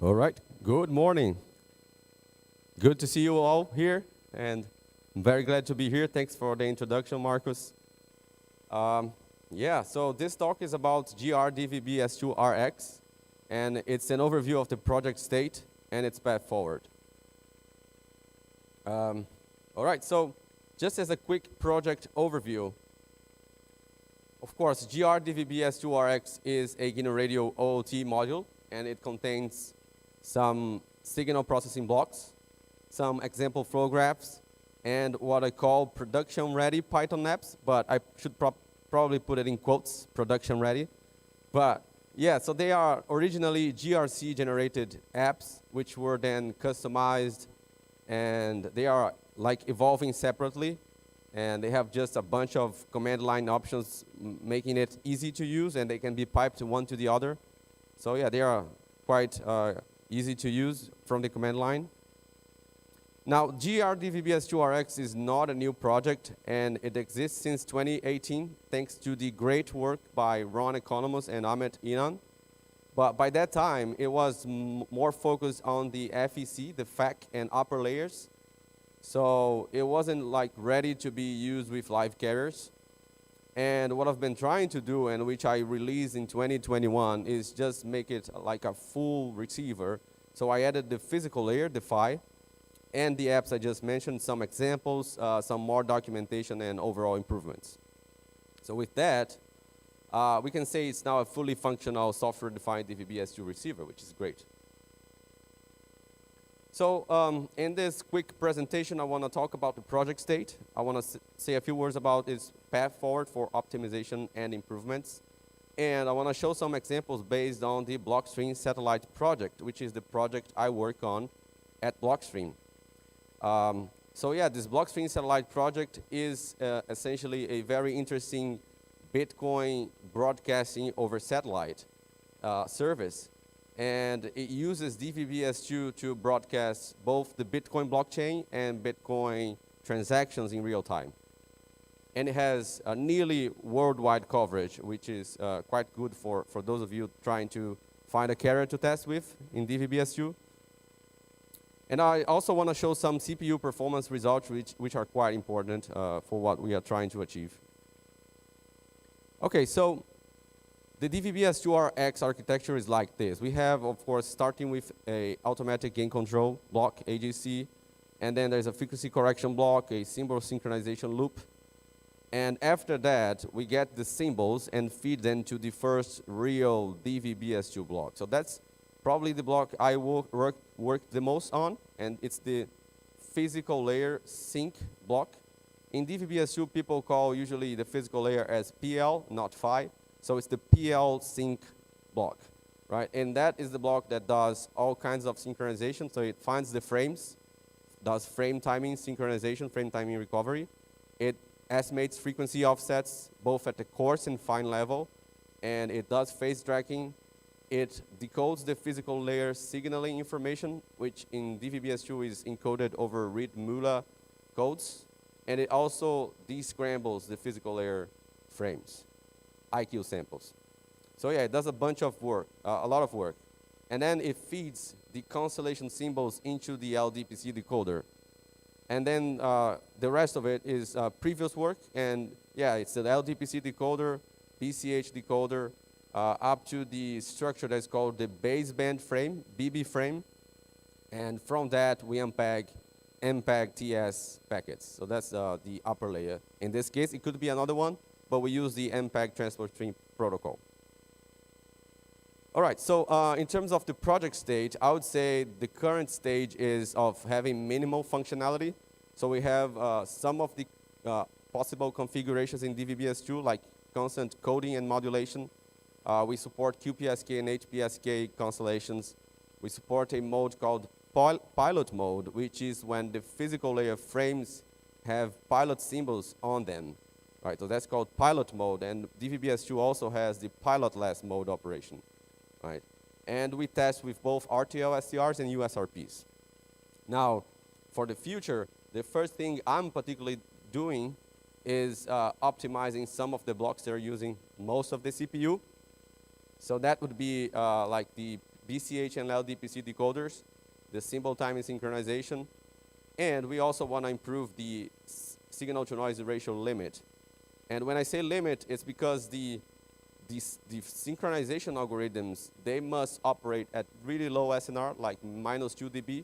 All right, good morning. Good to see you all here, and I'm very glad to be here. Thanks for the introduction, Marcus. So this talk is about gr-dvbs2rx, and it's an overview of the project state and its path forward. All right, so just as a quick project overview, of course, gr-dvbs2rx is a GNU Radio OOT module, and it contains some signal processing blocks, some example flow graphs, and what I call production-ready Python apps, but I should probably put it in quotes, production-ready. But yeah, so they are originally GRC-generated apps, which were then customized, and they are like evolving separately, and they have just a bunch of command line options making it easy to use, and they can be piped one to the other. So yeah, they are quite easy to use from the command line. Now, gr-dvbs2rx is not a new project, and it exists since 2018, thanks to the great work by Ron Economos and Amit Inan. But by that time, it was more focused on the FEC, the FAC and upper layers. So it wasn't like ready to be used with live carriers. And what I've been trying to do, and which I released in 2021, is just make it like a full receiver. So I added the physical layer, the PHY, and the apps I just mentioned, some examples, some more documentation, and overall improvements. So with that, we can say it's now a fully functional software-defined DVB-S2 receiver, which is great. So in this quick presentation, I want to talk about the project state. I want to say a few words about its path forward for optimization and improvements. And I want to show some examples based on the Blockstream satellite project, which is the project I work on at Blockstream. So yeah, this Blockstream satellite project is essentially a very interesting Bitcoin broadcasting over satellite service. And it uses DVB-S2 to broadcast both the Bitcoin blockchain and Bitcoin transactions in real time. And it has a nearly worldwide coverage, which is quite good for those of you trying to find a carrier to test with in DVB-S2. And I also want to show some CPU performance results, which are quite important for what we are trying to achieve. Okay, so the DVB-S2rx architecture is like this. We have, of course, starting with a automatic gain control block, AGC, and then there's a frequency correction block, a symbol synchronization loop. And after that, we get the symbols and feed them to the first real DVB-S2 block. So that's probably the block I work the most on, and it's the physical layer sync block. In DVB-S2, people call usually the physical layer as PL, not PHY. So it's the PL sync block, right? And that is the block that does all kinds of synchronization. So it finds the frames, does frame timing synchronization, frame timing recovery. It estimates frequency offsets, both at the coarse and fine level. And it does phase tracking. It decodes the physical layer signaling information, which in DVB-S2 is encoded over read-MULA codes. And it also descrambles the physical layer frames, IQ samples. So yeah, it does a bunch of work, a lot of work. And then it feeds the constellation symbols into the LDPC decoder. And then the rest of it is previous work. And yeah, it's an LDPC decoder, BCH decoder, up to the structure that's called the baseband frame, BB frame. And from that, we unpack MPEG TS packets. So that's the upper layer. In this case, it could be another one, but we use the MPEG transport stream protocol. All right, so in terms of the project stage, I would say the current stage is of having minimal functionality. So we have some of the possible configurations in DVB-S2, like constant coding and modulation. We support QPSK and HPSK constellations. We support a mode called pilot mode, which is when the physical layer frames have pilot symbols on them. Right, so that's called pilot mode, and DVB-S2 also has the pilotless mode operation. Right, and we test with both RTL SCRs and USRPs. Now, for the future, the first thing I'm particularly doing is optimizing some of the blocks that are using most of the CPU. So that would be like the BCH and LDPC decoders, the symbol timing synchronization, and we also want to improve the signal-to-noise ratio limit. And when I say limit, it's because the synchronization algorithms, they must operate at really low SNR, like -2 dB,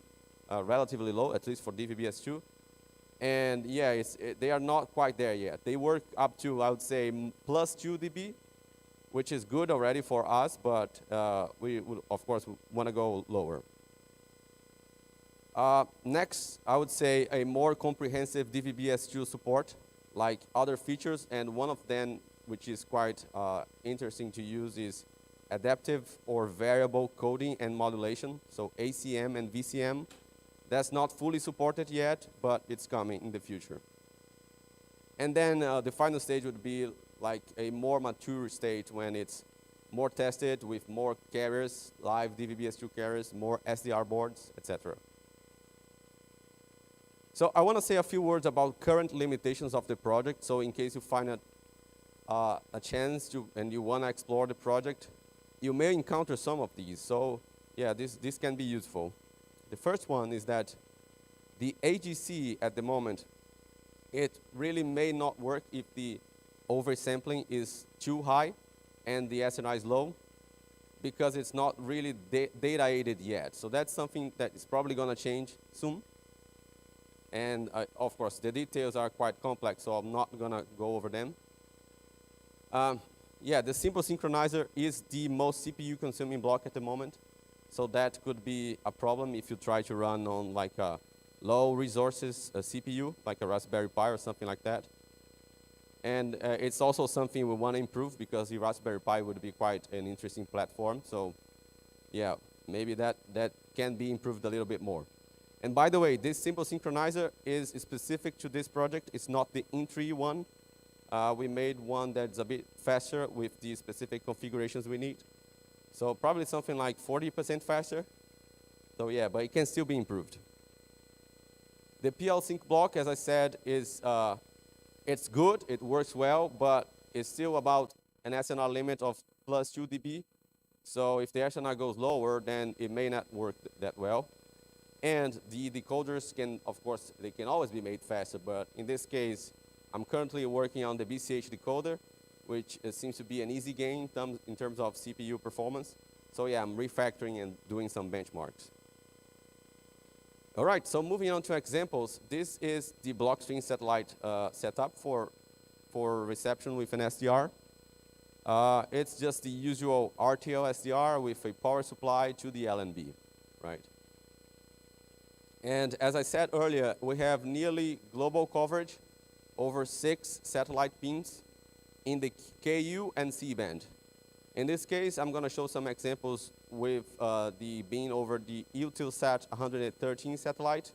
relatively low, at least for DVB-S2. And yeah, they are not quite there yet. They work up to, I would say, +2 dB, which is good already for us, but we will, of course, want to go lower. Next, I would say a more comprehensive DVB-S2 support, like other features, and one of them, which is quite interesting to use, is adaptive or variable coding and modulation, so ACM and VCM. That's not fully supported yet, but it's coming in the future. And then the final stage would be like a more mature state when it's more tested with more carriers, live DVB-S2 carriers, more SDR boards, etc. So I want to say a few words about current limitations of the project. So in case you find a chance to, and you want to explore the project, you may encounter some of these. So yeah, this can be useful. The first one is that the AGC at the moment, it really may not work if the oversampling is too high and the SNI is low, because it's not really data aided yet. So that's something that is probably going to change soon. And of course, the details are quite complex, so I'm not going to go over them. Yeah, the simple synchronizer is the most CPU consuming block at the moment. So that could be a problem if you try to run on like a low resources CPU, like a Raspberry Pi or something like that. And it's also something we want to improve, because the Raspberry Pi would be quite an interesting platform. So yeah, maybe that can be improved a little bit more. And by the way, this simple synchronizer is specific to this project. It's not the in-tree one. We made one that's a bit faster with the specific configurations we need. So probably something like 40% faster. So yeah, but it can still be improved. The PL sync block, as I said, is it's good, it works well, but it's still about an SNR limit of +2 dB. So if the SNR goes lower, then it may not work that well. And the decoders can, of course, they can always be made faster, but in this case, I'm currently working on the BCH decoder, which seems to be an easy gain in terms of CPU performance. So yeah, I'm refactoring and doing some benchmarks. All right, so moving on to examples, this is the Blockstream satellite setup for reception with an SDR. It's just the usual RTL SDR with a power supply to the LNB, right? And as I said earlier, we have nearly global coverage over 6 satellite beams in the KU and C band. In this case, I'm going to show some examples with the beam over the Utilization 113 satellite.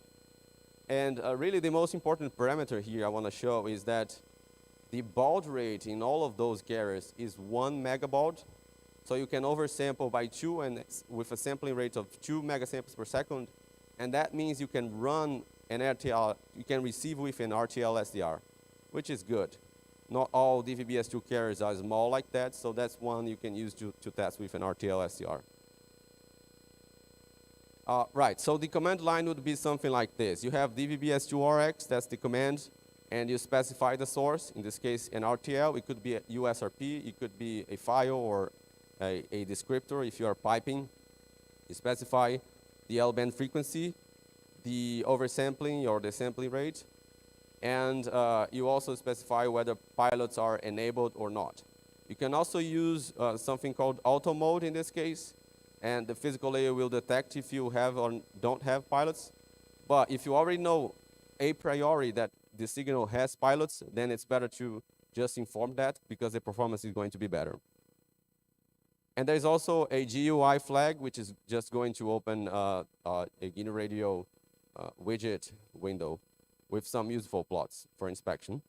And really the most important parameter here I want to show is that the baud rate in all of those carriers is 1 megabaud. So you can oversample by 2 and with a sampling rate of 2 megasamples per second. And that means you can run an RTL, you can receive with an RTL SDR, which is good. Not all DVB-S2 carriers are small like that, so that's one you can use to test with an RTL SDR. Right, so the command line would be something like this. You have DVB-S2rx, that's the command, and you specify the source. In this case, an RTL. It could be a USRP, it could be a file or a descriptor if you are piping. You specify the L-band frequency, the oversampling or the sampling rate, and you also specify whether pilots are enabled or not. You can also use something called auto mode in this case, and the physical layer will detect if you have or don't have pilots. But if you already know a priori that the signal has pilots, then it's better to just inform that, because the performance is going to be better. And there's also a GUI flag, which is just going to open a GNU Radio widget window with some useful plots for inspection.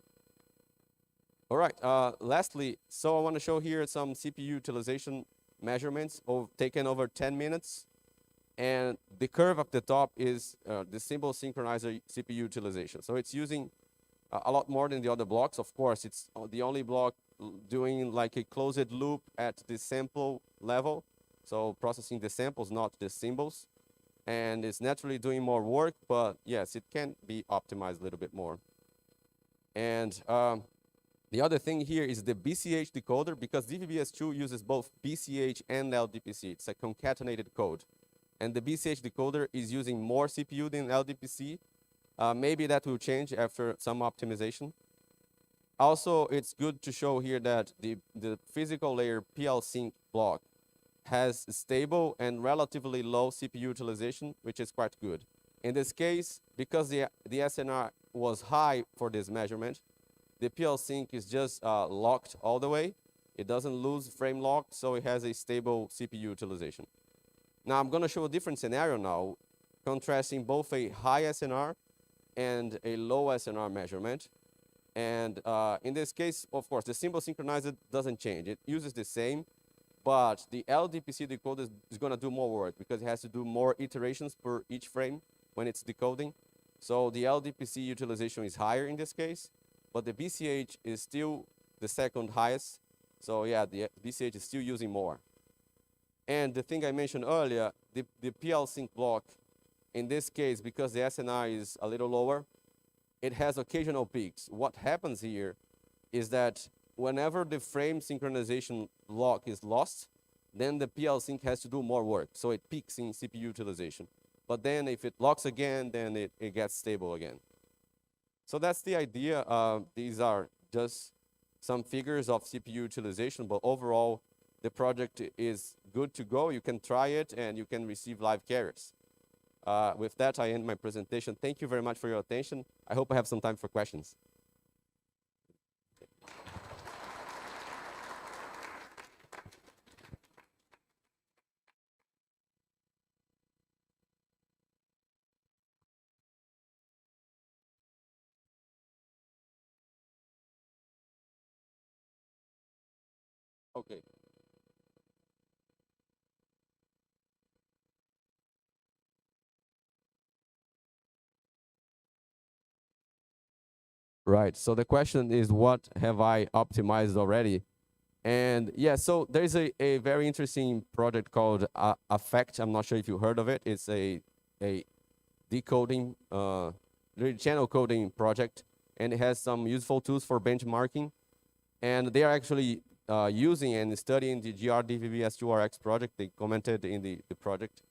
All right, lastly, so I want to show here some CPU utilization measurements taken over 10 minutes. And the curve at the top is the simple synchronizer CPU utilization. So it's using a lot more than the other blocks. Of course, it's the only block doing like a closed loop at the sample level. so processing the samples, not the symbols. And it's naturally doing more work, but yes, it can be optimized a little bit more. And the other thing here is the BCH decoder, because DVBS2 uses both BCH and LDPC. It's a concatenated code. And the BCH decoder is using more CPU than LDPC. Maybe that will change after some optimization. Also, it's good to show here that the physical layer PL-Sync block has stable and relatively low CPU utilization, which is quite good. In this case, because the SNR was high for this measurement, the PL-Sync is just locked all the way. It doesn't lose frame lock, so it has a stable CPU utilization. Now I'm gonna show a different scenario now, contrasting both a high SNR and a low SNR measurement. And in this case, of course, the symbol synchronizer doesn't change. It uses the same, but the LDPC decoder is gonna do more work because it has to do more iterations per each frame when it's decoding. So the LDPC utilization is higher in this case, but the BCH is still the second highest. So yeah, the BCH is still using more. And the thing I mentioned earlier, the PL-Sync block, in this case, because the SNR is a little lower, it has occasional peaks. What happens here is that whenever the frame synchronization lock is lost, then the PL-Sync has to do more work. So it peaks in CPU utilization. But then if it locks again, then it gets stable again. So that's the idea. These are just some figures of CPU utilization, but overall, the project is good to go. You can try it and you can receive live carriers. With that, I end my presentation. Thank you very much for your attention. I hope I have some time for questions. Okay. Right. So the question is, what have I optimized already? And yeah, so there's a very interesting project called Affect. I'm not sure if you heard of it. It's a decoding, channel coding project, and it has some useful tools for benchmarking. And they are actually using and studying the gr-dvbs2rx project. They commented in the project.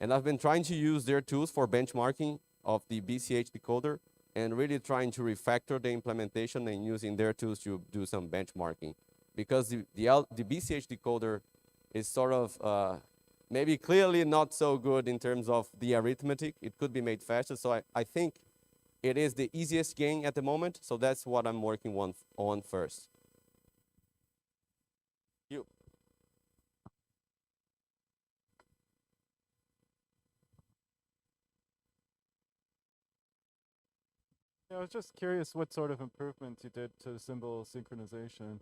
And I've been trying to use their tools for benchmarking of the BCH decoder and really trying to refactor the implementation and using their tools to do some benchmarking. Because the BCH decoder is sort of maybe clearly not so good in terms of the arithmetic. It could be made faster. So I think it is the easiest gain at the moment. So that's what I'm working on first. You. Yeah, I was just curious what sort of improvements you did to symbol synchronization.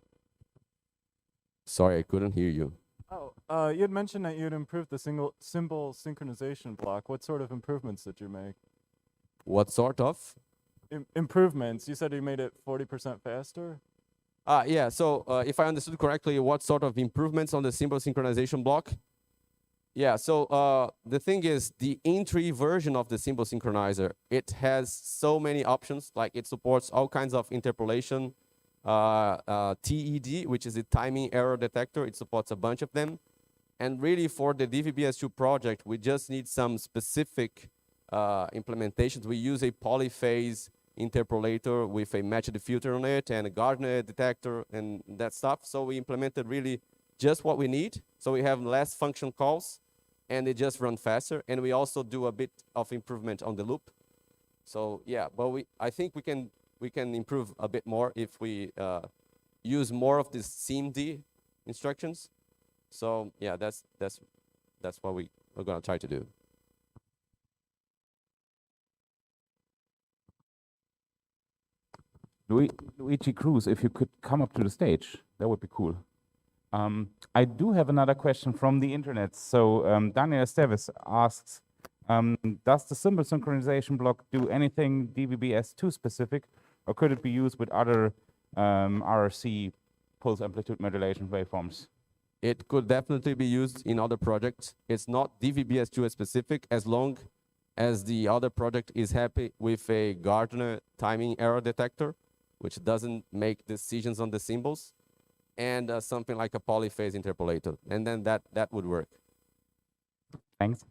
Sorry, I couldn't hear you. Oh, you had mentioned that you had improved the symbol synchronization block. What sort of improvements did you make? What sort of? Improvements. You said you made it 40% faster? Yeah, so if I understood correctly, what sort of improvements on the symbol synchronization block? Yeah, so the thing is, the entry version of the symbol synchronizer, it has so many options. Like it supports all kinds of interpolation, TED, which is the timing error detector. It supports a bunch of them. And really for the DVBS2 project, we just need some specific implementations. We use a polyphase interpolator with a matched filter on it and a Gardner detector and that stuff. So we implemented really just what we need. So we have less function calls and they just run faster. And we also do a bit of improvement on the loop. So yeah, but I think we can improve a bit more if we use more of the CMD instructions. So yeah, that's what we're gonna try to do. Luigi Cruz, if you could come up to the stage, that would be cool. I do have another question from the internet. So Daniel Esteves asks, does the symbol synchronization block do anything DVBS2 specific, or could it be used with other RRC pulse amplitude modulation waveforms? It could definitely be used in other projects. It's not DVBS2 specific as long as the other project is happy with a Gardner timing error detector, which doesn't make decisions on the symbols, and something like a polyphase interpolator. And then that would work. Thanks.